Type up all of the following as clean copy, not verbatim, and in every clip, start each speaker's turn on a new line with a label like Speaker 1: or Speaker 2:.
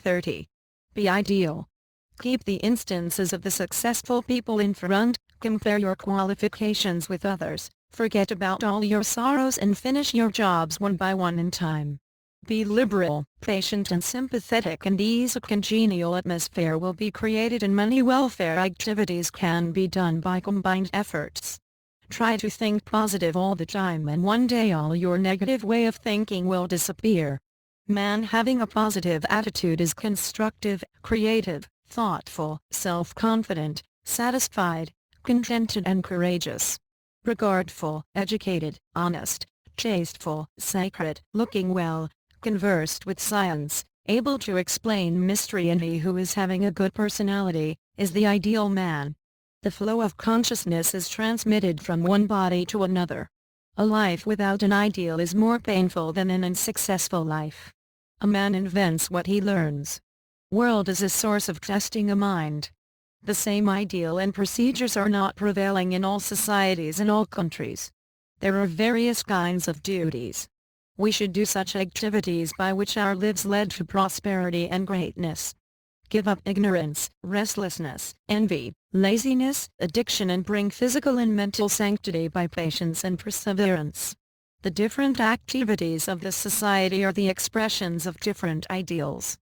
Speaker 1: 30. Be ideal. Keep the instances of the successful people in front, compare your qualifications with others, forget about all your sorrows and finish your jobs one by one in time. Be liberal, patient and sympathetic, and ease. A congenial atmosphere will be created and many welfare activities can be done by combined efforts. Try to think positive all the time, and one day all your negative way of thinking will disappear. Man having a positive attitude is constructive, creative, thoughtful, self-confident, satisfied, contented and courageous. Regardful, educated, honest, chasteful, sacred, looking well, conversed with science, able to explain mystery, and he who is having a good personality, is the ideal man. The flow of consciousness is transmitted from one body to another. A life without an ideal is more painful than an unsuccessful life. A man invents what he learns. World is a source of testing a mind. The same ideal and procedures are not prevailing in all societies and all countries. There are various kinds of duties. We should do such activities by which our lives lead to prosperity and greatness. Give up ignorance, restlessness, envy, laziness, addiction, and bring physical and mental sanctity by patience and perseverance. The different activities of the society are the expressions of different ideals.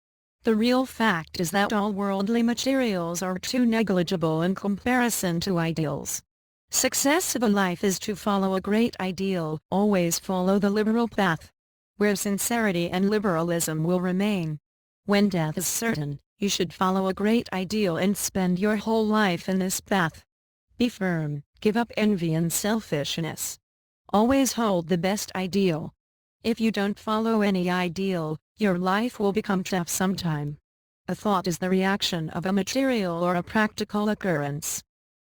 Speaker 1: The real fact is that all worldly materials are too negligible in comparison to ideals. Success of a life is to follow a great ideal. Always follow the liberal path, where sincerity and liberalism will remain. When death is certain, you should follow a great ideal and spend your whole life in this path. Be firm, give up envy and selfishness. Always hold the best ideal. If you don't follow any ideal, your life will become tough sometime. A thought is the reaction of a material or a practical occurrence.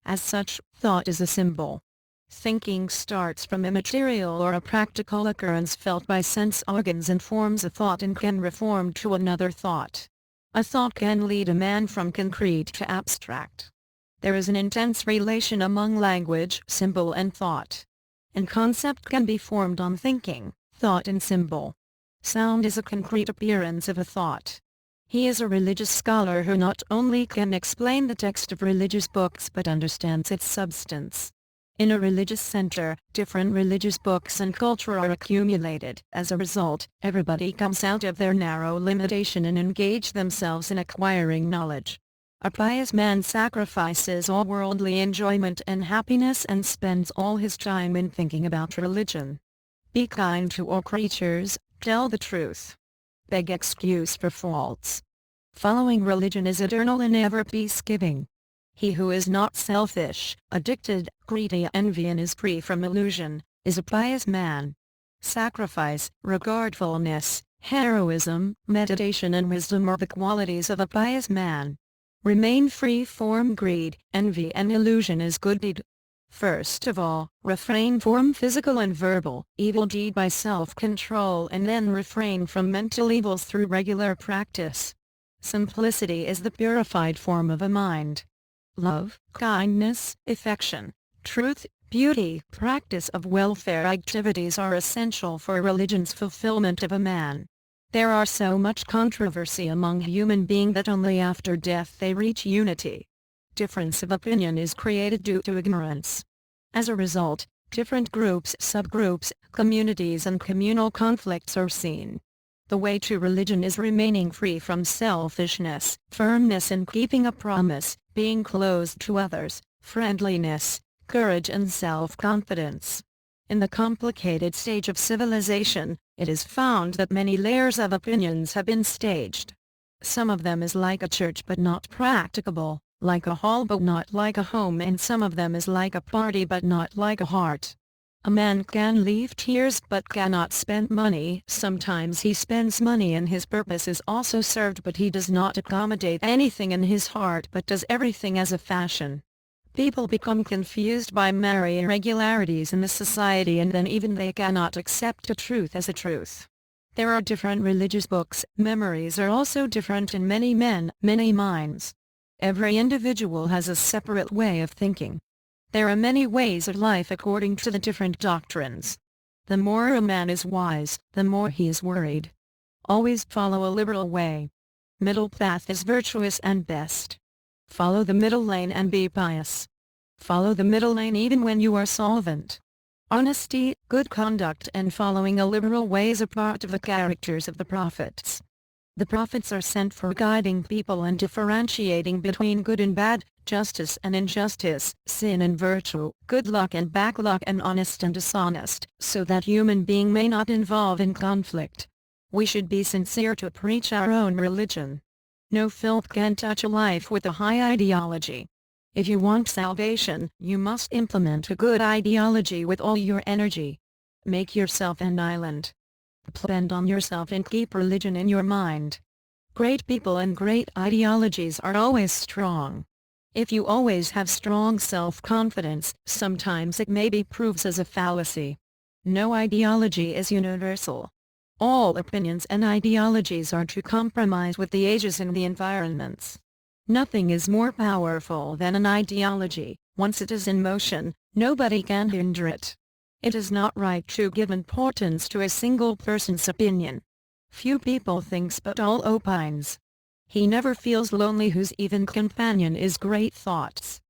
Speaker 1: As such, thought is a symbol. Thinking starts from a material or a practical occurrence felt by sense organs and forms a thought and can reform to another thought. A thought can lead a man from concrete to abstract. There is an intense relation among language, symbol and thought. And concept can be formed on thinking, thought and symbol. Sound is a concrete appearance of a thought. He is a religious scholar who not only can explain the text of religious books but understands its substance. In a religious center, different religious books and culture are accumulated. As a result, everybody comes out of their narrow limitation and engage themselves in acquiring knowledge. A pious man sacrifices all worldly enjoyment and happiness and spends all his time in thinking about religion. Be kind to all creatures, tell the truth. Beg excuse for faults. Following religion is eternal and ever peace-giving. He who is not selfish, addicted, greedy, envy and is free from illusion, is a pious man. Sacrifice, regardfulness, heroism, meditation and wisdom are the qualities of a pious man. Remain free from greed, envy and illusion is good deed. First of all, refrain from physical and verbal evil deed by self-control, and then refrain from mental evils through regular practice. Simplicity is the purified form of a mind. Love, kindness, affection, truth, beauty, practice of welfare activities are essential for religion's fulfillment of a man. There are so much controversy among human beings that only after death they reach unity. Difference of opinion is created due to ignorance. As a result, different groups, subgroups, communities and communal conflicts are seen. The way to religion is remaining free from selfishness, firmness in keeping a promise, being close to others, friendliness, courage and self-confidence. In the complicated stage of civilization, it is found that many layers of opinions have been staged. Some of them is like a church but not practicable, like a hall but not like a home, and some of them is like a party but not like a heart. A man can leave tears but cannot spend money. Sometimes he spends money and his purpose is also served, but he does not accommodate anything in his heart but does everything as a fashion. People become confused by merry irregularities in the society, and then even they cannot accept a truth as a truth. There are different religious books. Memories are also different in many men, many minds. Every individual has a separate way of thinking. There are many ways of life according to the different doctrines. The more a man is wise, the more he is worried. Always follow a liberal way. Middle path is virtuous and best. Follow the middle lane and be pious. Follow the middle lane even when you are solvent. Honesty, good conduct and following a liberal way is a part of the characters of the prophets. The prophets are sent for guiding people and differentiating between good and bad, justice and injustice, sin and virtue, good luck and bad luck and honest and dishonest, so that human being may not involve in conflict. We should be sincere to preach our own religion. No filth can touch a life with a high ideology. If you want salvation, you must implement a good ideology with all your energy. Make yourself an island. Depend on yourself and keep religion in your mind. Great people and great ideologies are always strong. If you always have strong self-confidence, sometimes it maybe proves as a fallacy. No ideology is universal. All opinions and ideologies are to compromise with the ages and the environments. Nothing is more powerful than an ideology. Once it is in motion, nobody can hinder it. It is not right to give importance to a single person's opinion. Few people thinks but all opines. He never feels lonely whose even companion is great thoughts.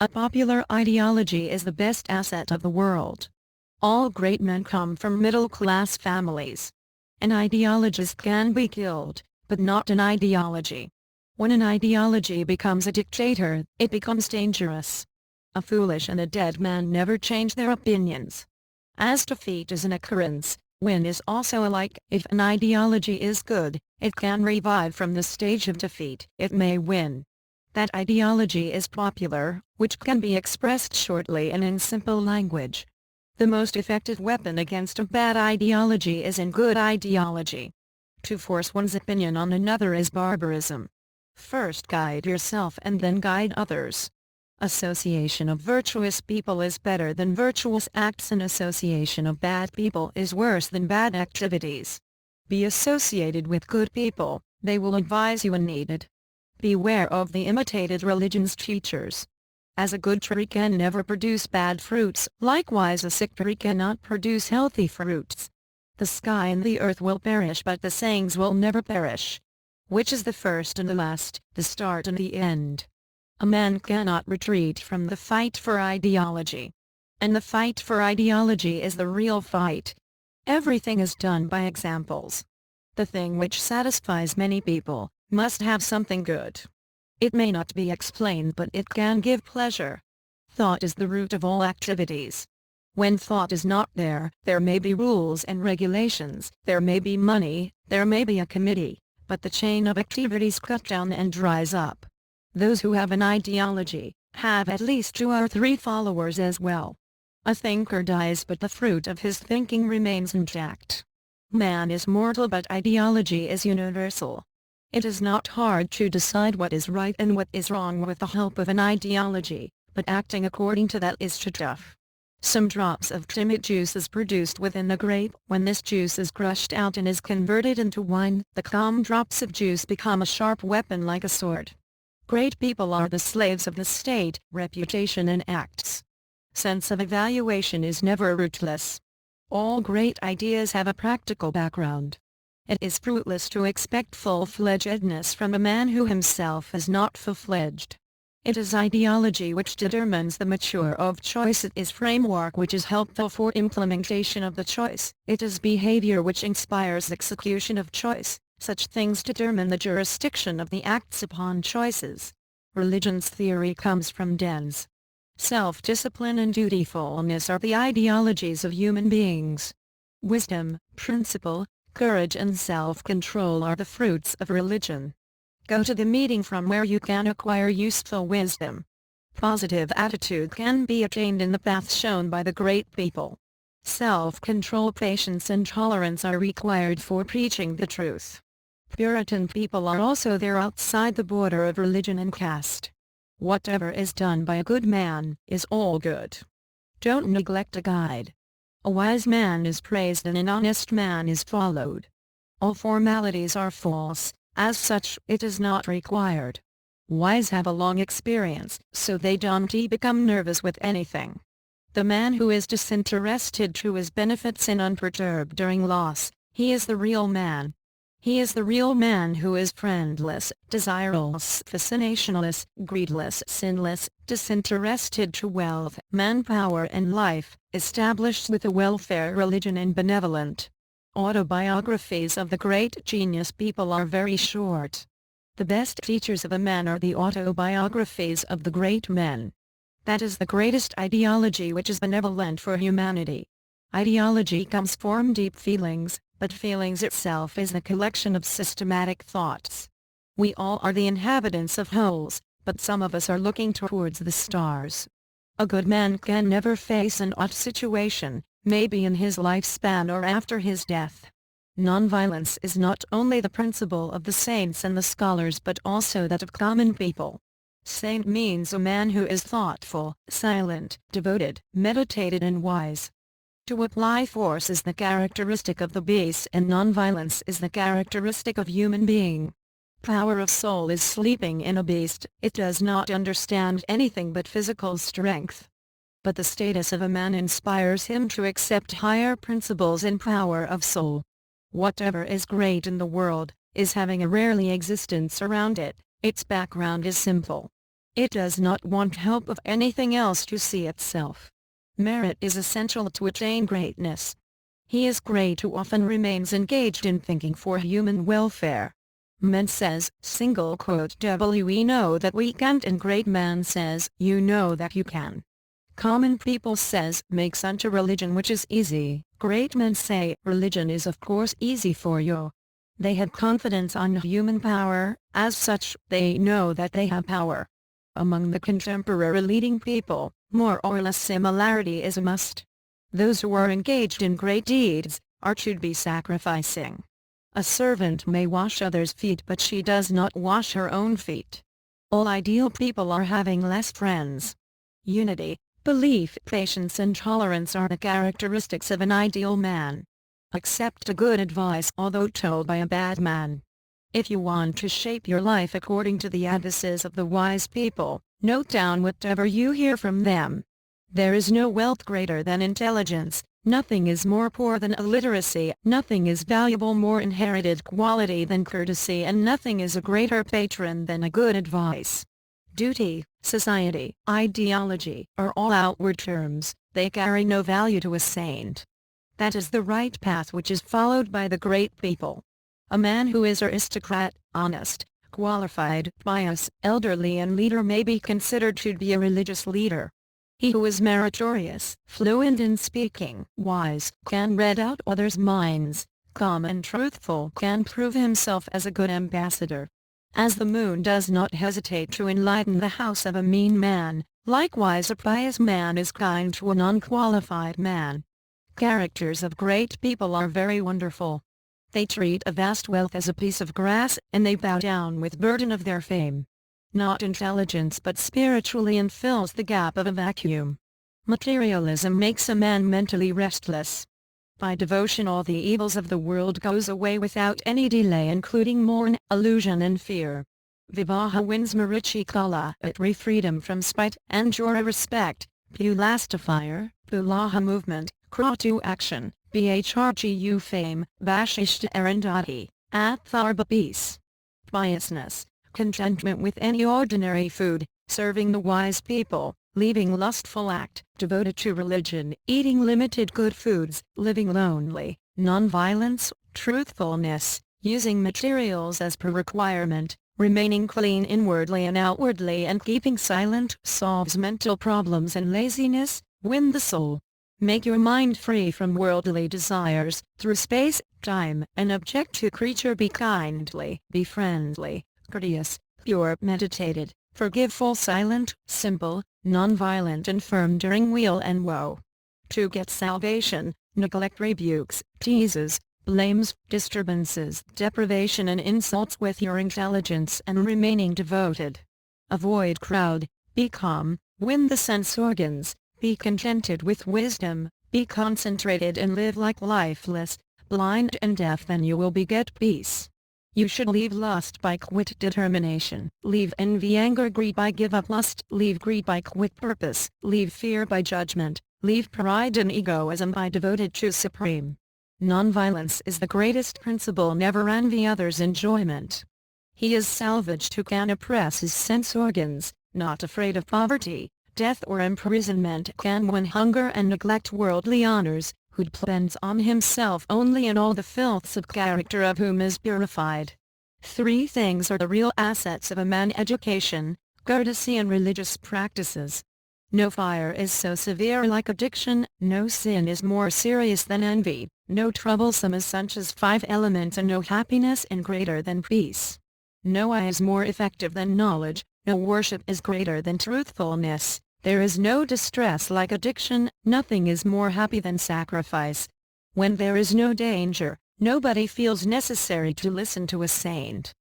Speaker 1: A popular ideology is the best asset of the world. All great men come from middle-class families. An ideologist can be killed, but not an ideology. When an ideology becomes a dictator, it becomes dangerous. A foolish and a dead man never change their opinions. As defeat is an occurrence, win is also alike. If an ideology is good, it can revive from the stage of defeat. It may win. That ideology is popular, which can be expressed shortly and in simple language. The most effective weapon against a bad ideology is in good ideology. To force one's opinion on another is barbarism. First guide yourself and then guide others. Association of virtuous people is better than virtuous acts and association of bad people is worse than bad activities. Be associated with good people, they will advise you when needed. Beware of the imitated religion's teachers. As a good tree can never produce bad fruits, likewise a sick tree cannot produce healthy fruits. The sky and the earth will perish but the sayings will never perish. Which is the first and the last, the start and the end? A man cannot retreat from the fight for ideology. And the fight for ideology is the real fight. Everything is done by examples. The thing which satisfies many people, must have something good. It may not be explained but it can give pleasure. Thought is the root of all activities. When thought is not there, there may be rules and regulations, there may be money, there may be a committee, but the chain of activities cut down and dries up. Those who have an ideology, have at least 2 or 3 followers as well. A thinker dies but the fruit of his thinking remains intact. Man is mortal but ideology is universal. It is not hard to decide what is right and what is wrong with the help of an ideology, but acting according to that is too tough. Some drops of timid juice is produced within the grape. When this juice is crushed out and is converted into wine, the calm drops of juice become a sharp weapon like a sword. Great people are the slaves of the state, reputation and acts. Sense of evaluation is never rootless. All great ideas have a practical background. It is fruitless to expect full-fledgedness from a man who himself is not full-fledged. It is ideology which determines the mature of choice. It is framework which is helpful for implementation of the choice. It is behavior which inspires execution of choice. Such things determine the jurisdiction of the acts upon choices. Religion's theory comes from dens. Self-discipline and dutifulness are the ideologies of human beings. Wisdom, principle, courage and self-control are the fruits of religion. Go to the meeting from where you can acquire useful wisdom. Positive attitude can be attained in the path shown by the great people. Self-control, patience and tolerance are required for preaching the truth. Puritan people are also there outside the border of religion and caste. Whatever is done by a good man, is all good. Don't neglect a guide. A wise man is praised and an honest man is followed. All formalities are false, as such it is not required. Wise have a long experience, so they don't become nervous with anything. The man who is disinterested to his benefits and unperturbed during loss, he is the real man. He is the real man who is friendless, desireless, fascinationless, greedless, sinless, disinterested to wealth, manpower and life, established with a welfare religion and benevolent. Autobiographies of the great genius people are very short. The best teachers of a man are the autobiographies of the great men. That is the greatest ideology which is benevolent for humanity. Ideology comes from deep feelings, but feelings itself is the collection of systematic thoughts. We all are the inhabitants of holes, but some of us are looking towards the stars. A good man can never face an odd situation, maybe in his lifespan or after his death. Nonviolence is not only the principle of the saints and the scholars but also that of common people. Saint means a man who is thoughtful, silent, devoted, meditated and wise. To apply force is the characteristic of the beast and nonviolence is the characteristic of human being. Power of soul is sleeping in a beast, it does not understand anything but physical strength. But the status of a man inspires him to accept higher principles in power of soul. Whatever is great in the world, is having a rarely existence around it, its background is simple. It does not want help of anything else to see itself. Merit is essential to attain greatness. He is great who often remains engaged in thinking for human welfare. Men says, single quote, "We know that we can't," and great man says, "You know that you can." Common people says, "Make such a religion which is easy." Great men say, "Religion is of course easy for you." They have confidence on human power, as such, they know that they have power. Among the contemporary leading people, more or less similarity is a must. Those who are engaged in great deeds, are to be sacrificing. A servant may wash others' feet but she does not wash her own feet. All ideal people are having less friends. Unity, belief, patience and tolerance are the characteristics of an ideal man. Accept a good advice although told by a bad man. If you want to shape your life according to the advices of the wise people, note down whatever you hear from them. There is no wealth greater than intelligence, nothing is more poor than illiteracy, nothing is valuable more inherited quality than courtesy, and nothing is a greater patron than a good advice. Duty, society, ideology, are all outward terms, they carry no value to a saint. That is the right path which is followed by the great people. A man who is aristocrat, honest, qualified, pious, elderly and leader may be considered to be a religious leader. He who is meritorious, fluent in speaking, wise, can read out others' minds, calm and truthful, can prove himself as a good ambassador. As the moon does not hesitate to enlighten the house of a mean man, likewise a pious man is kind to an unqualified man. Characters of great people are very wonderful. They treat a vast wealth as a piece of grass, and they bow down with burden of their fame. Not intelligence but spiritually and fills the gap of a vacuum. Materialism makes a man mentally restless. By devotion all the evils of the world goes away without any delay, including mourn, illusion and fear. Vivaha wins Marichikala at freedom from spite, Anjura respect, Pulastifier, Pulaha movement, Kratu action, Bhrgu fame, Bashishta Arundhati, Atharba peace. Piousness, contentment with any ordinary food, serving the wise people, leaving lustful act, devoted to religion, eating limited good foods, living lonely, non-violence, truthfulness, using materials as per requirement, remaining clean inwardly and outwardly and keeping silent, solves mental problems and laziness, win the soul. Make your mind free from worldly desires, through space, time, and object to creature. Be kindly, be friendly, courteous, pure, meditated, forgiveful, silent, simple, non-violent and firm during weal and woe. To get salvation, neglect rebukes, teases, blames, disturbances, deprivation and insults with your intelligence and remaining devoted. Avoid crowd, be calm, win the sense organs, be contented with wisdom, be concentrated and live like lifeless, blind and deaf, then you will beget peace. You should leave lust by quit determination, leave envy, anger, greed by give up lust, leave greed by quit purpose, leave fear by judgment, leave pride and egoism by devoted to Supreme. Nonviolence is the greatest principle. Never envy others' enjoyment. He is salvaged who can oppress his sense organs, not afraid of poverty, death or imprisonment, can win hunger and neglect worldly honors, who depends on himself only and all the filths of character of whom is purified. 3 things are the real assets of a man: education, courtesy and religious practices. No fire is so severe like addiction, no sin is more serious than envy, no troublesome as such as 5 elements, and no happiness is greater than peace. No eye is more effective than knowledge, no worship is greater than truthfulness, there is no distress like addiction, nothing is more happy than sacrifice. When there is no danger, nobody feels necessary to listen to a saint.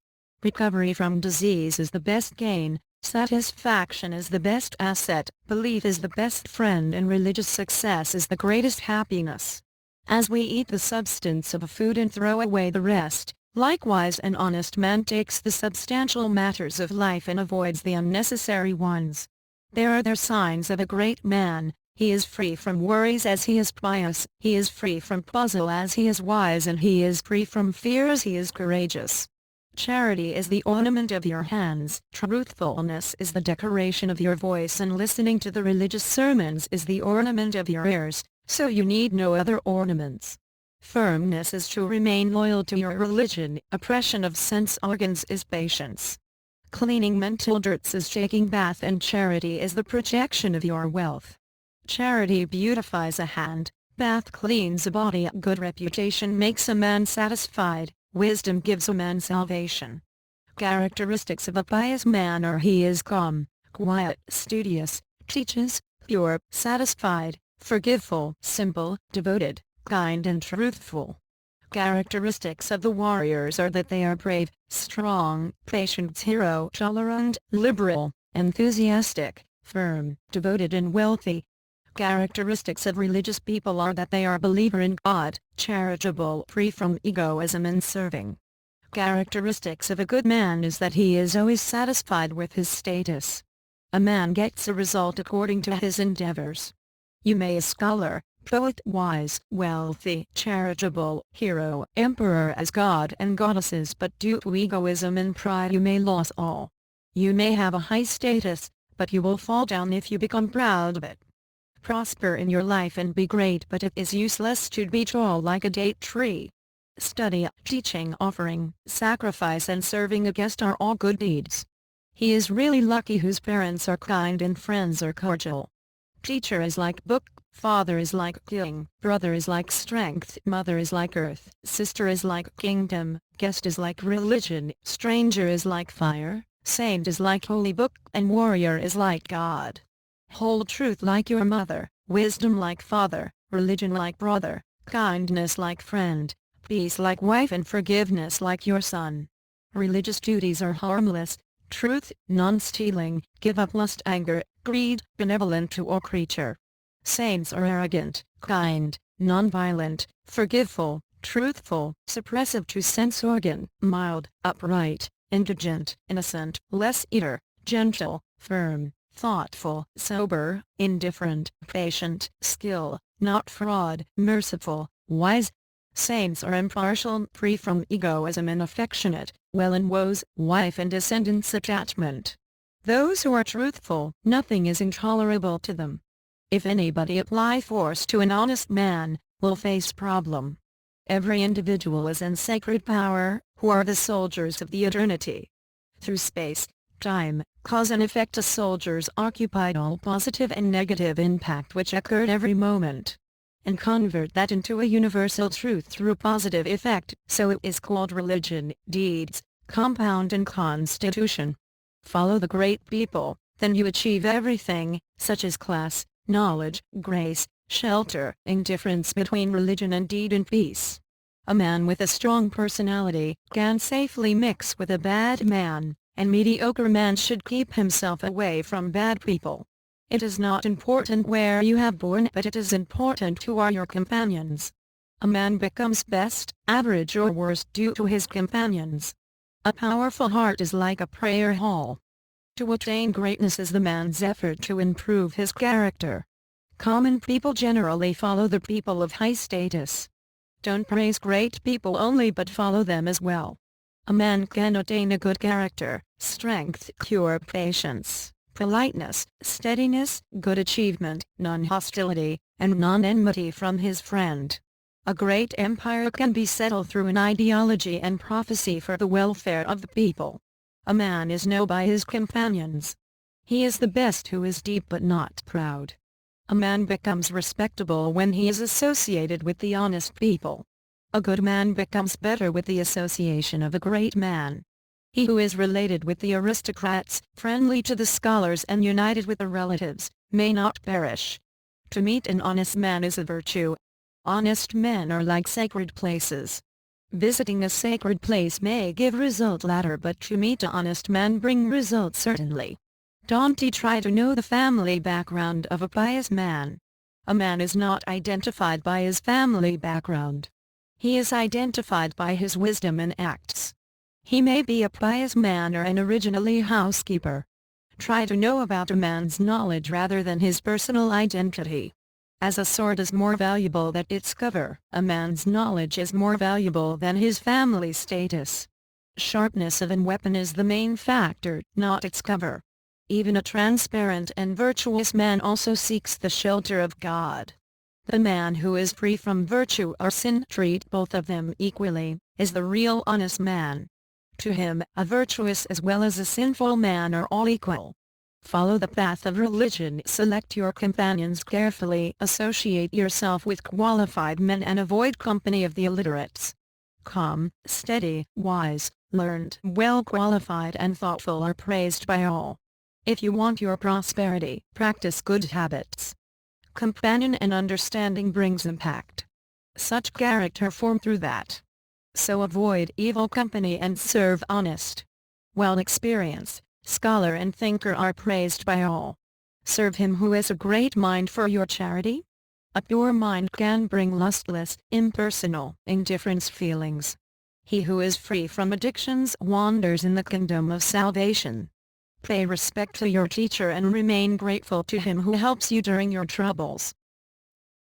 Speaker 1: Recovery from disease is the best gain, satisfaction is the best asset, belief is the best friend, and religious success is the greatest happiness. As we eat the substance of a food and throw away the rest, likewise an honest man takes the substantial matters of life and avoids the unnecessary ones. There are signs of a great man: he is free from worries as he is pious, he is free from puzzle as he is wise, and he is free from fear as he is courageous. Charity is the ornament of your hands, truthfulness is the decoration of your voice, and listening to the religious sermons is the ornament of your ears, so you need no other ornaments. Firmness is to remain loyal to your religion, oppression of sense organs is patience. Cleaning mental dirts is taking bath, and charity is the projection of your wealth. Charity beautifies a hand, bath cleans a body, a good reputation makes a man satisfied, wisdom gives a man salvation. Characteristics of a pious man are: he is calm, quiet, studious, teaches, pure, satisfied, forgiveful, simple, devoted, kind and truthful. Characteristics of the warriors are that they are brave, strong, patient, hero, tolerant, liberal, enthusiastic, firm, devoted and wealthy. Characteristics of religious people are that they are believer in God, charitable, free from egoism and serving. Characteristics of a good man is that he is always satisfied with his status. A man gets a result according to his endeavors. You may a scholar, poet, wise, wealthy, charitable, hero, emperor as god and goddesses, but due to egoism and pride you may lose all. You may have a high status, but you will fall down if you become proud of it. Prosper in your life and be great, but it is useless to be tall like a date tree. Study, teaching, offering, sacrifice and serving a guest are all good deeds. He is really lucky whose parents are kind and friends are cordial. Teacher is like book, father is like king, brother is like strength, mother is like earth, sister is like kingdom, guest is like religion, stranger is like fire, saint is like holy book, and warrior is like God. Hold truth like your mother, wisdom like father, religion like brother, kindness like friend, peace like wife, and forgiveness like your son. Religious duties are harmless: truth, non-stealing, give up lust, anger, greed, benevolent to all creature. Saints are arrogant, kind, non-violent, forgiveful, truthful, suppressive to sense organ, mild, upright, indigent, innocent, less eater, gentle, firm, thoughtful, sober, indifferent, patient, skill, not fraud, merciful, wise. Saints are impartial, free from egoism and affectionate, well in woes, wife and descendants attachment. Those who are truthful, nothing is intolerable to them. If anybody apply force to an honest man, will face problem. Every individual is in sacred power, who are the soldiers of the eternity. Through space, time, cause and effect, the soldiers occupied all positive and negative impact which occurred every moment, and convert that into a universal truth through positive effect, so it is called religion, deeds, compound and constitution. Follow the great people, then you achieve everything, such as class, knowledge, grace, shelter, indifference between religion and deed, and peace. A man with a strong personality can safely mix with a bad man, and mediocre man should keep himself away from bad people. It is not important where you have born, but it is important who are your companions. A man becomes best, average or worst due to his companions. A powerful heart is like a prayer hall. To attain greatness is the man's effort to improve his character. Common people generally follow the people of high status. Don't praise great people only but follow them as well. A man can attain a good character, strength, cure patience, politeness, steadiness, good achievement, non-hostility, and non-enmity from his friend. A great empire can be settled through an ideology and prophecy for the welfare of the people. A man is known by his companions. He is the best who is deep but not proud. A man becomes respectable when he is associated with the honest people. A good man becomes better with the association of a great man. He who is related with the aristocrats, friendly to the scholars and united with the relatives, may not perish. To meet an honest man is a virtue. Honest men are like sacred places. Visiting a sacred place may give result later, but to meet an honest man bring result certainly. Don't try to know the family background of a pious man. A man is not identified by his family background. He is identified by his wisdom and acts. He may be a pious man or an originally housekeeper. Try to know about a man's knowledge rather than his personal identity. As a sword is more valuable than its cover, a man's knowledge is more valuable than his family status. Sharpness of a weapon is the main factor, not its cover. Even a transparent and virtuous man also seeks the shelter of God. The man who is free from virtue or sin, treat both of them equally, is the real honest man. To him, a virtuous as well as a sinful man are all equal. Follow the path of religion, select your companions carefully, associate yourself with qualified men and avoid company of the illiterates. Calm, steady, wise, learned, well qualified and thoughtful are praised by all. If you want your prosperity, practice good habits. Companion and understanding brings impact. Such character form through that. So avoid evil company and serve honest. While experience, scholar and thinker are praised by all. Serve him who has a great mind for your charity. A pure mind can bring lustless, impersonal, indifference feelings. He who is free from addictions wanders in the kingdom of salvation. Pay respect to your teacher and remain grateful to him who helps you during your troubles.